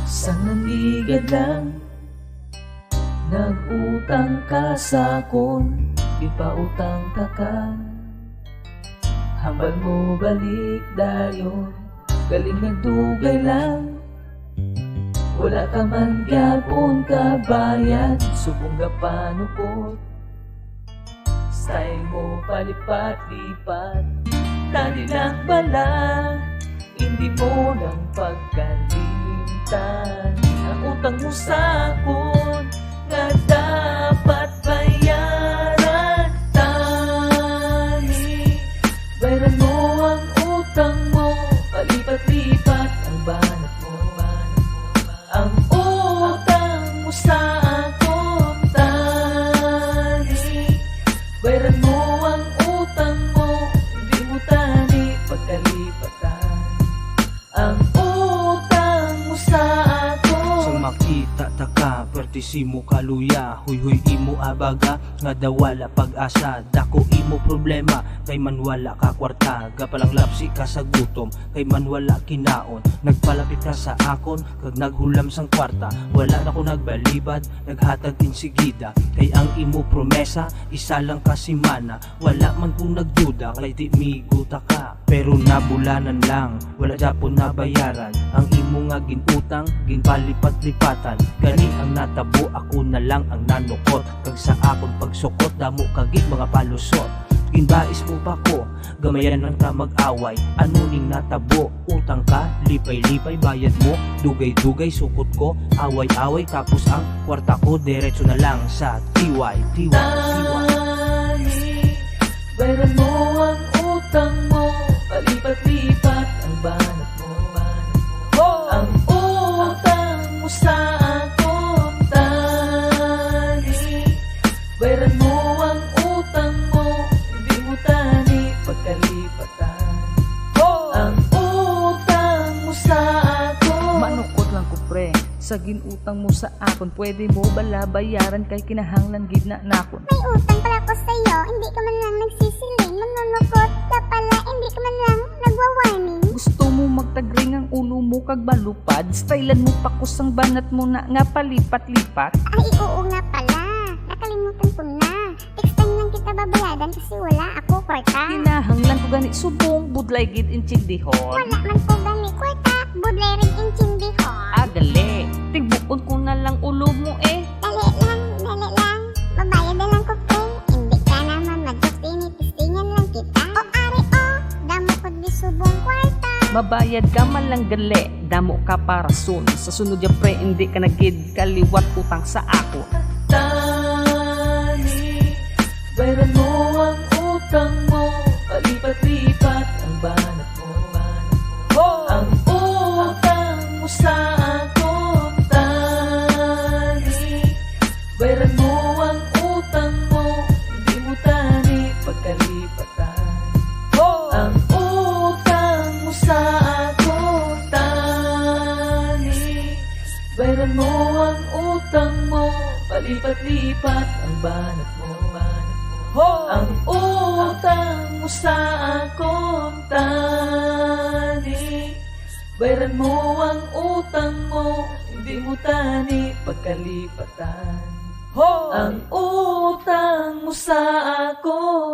Sa nanigad lang, nag-utang ka sakon, ipautang ka ka. Hambal mo balik dayon, galing nagdugay lang. Wala ka man gapon kabayad, subong ka panupot. Style mo palipat-lipat, tadi lang bala, hindi mo lang pagkalimtan. Ang utang mo sakon, nga dapat bayaran tani. Bayaran mo ang utang mo, palipat-lipat ang banat mo. Ang utang mo sa akong tani. Bayaran mo ang utang mo, hindi mo tani pagkalipatan. Ang utang mo sa akong. Sang makita ta ka, pertisimo kaluya, huy imo abaga, nga daw wala pag-asa. Dako imo problema, kay man wala ka kwarta. Gapalang lapsi ka sa gutom, kay man wala kinaon. Nagpalapit ka sa akon, kag naghulam sang kwarta. Wala na ko nagbalibad, naghatag insigida. Kay ang imo promesa, isa lang ka simana. Wala man kung nagduda, kay di miguta ka. Pero nabulanan lang, wala japon na bayaran. Ang imo nga ginutang, ginpalipat-lipatan. Gani ang natabo, ako na lang ang nanukot. Kag sa akon pagsukot, damo kagi mga palusot. Ginbais mo pa ko, gamayan lang ta mag-away. Ano ning natabo, utang ka, lipay-lipay, bayad mo, dugay-dugay, sukot ko, away-away. Tapos ang kwarta ko, diretso na lang sa tiway. Tani, bayaran mo ang utang mo, palipat-lipat ang banat mo. Ang utang mo sa akong tani. Bayaran mo ang utang mo, hindi mo tani pagkalipatan. Ang utang mo sa akong. Manukot lang ko pre, sa ginutang mo sa akon, pwede mo bala bayaran kay kinahanglan gid na nakon. May utang pala ko sa'yo, hindi ka man lang nagsisiling. Manunukot ka pala, hindi ka man lang nagwa-warning. Gusto mo magtagring ang ulo mo kag balupad, stylan mo pa kusang banat mo na nga palipat-lipat. Ay, oo nga pala, nakalimutan ko na. Next time lang kita babayadan kasi wala ako kwarta. Kinahanglan ko gani subong, budlay gid inchindihon. Wala man ko gani kwarta, budlay rin intindihon. Agali, tigbuon ko na lang ulo mo eh. Dali lang, babayad na lang ko pre. Hindi ka naman mag-joke, tinitistingan lang kita. O ari o, damo ko di subong kwarta. Mabayad ka man lang gali, damo ka para soon. Sa sunod ya pre, hindi ka na gid kaliwat utang sa ako. Tani, bayaran mo ang utang mo, palipat-lipat ang banat mo. Ang utang mo sa akong tani. Bayaran mo ang utang mo, hindi mo tani pagkalipatan. Ang utang mo sa akong tani. Bayaran mo ang utang mo, palipat-lipat ang banat mo. Ang utang mo sa akong tani. Bayaran mo ang utang mo, hindi mo tani pagkalipatan. Ang utang mo sa akong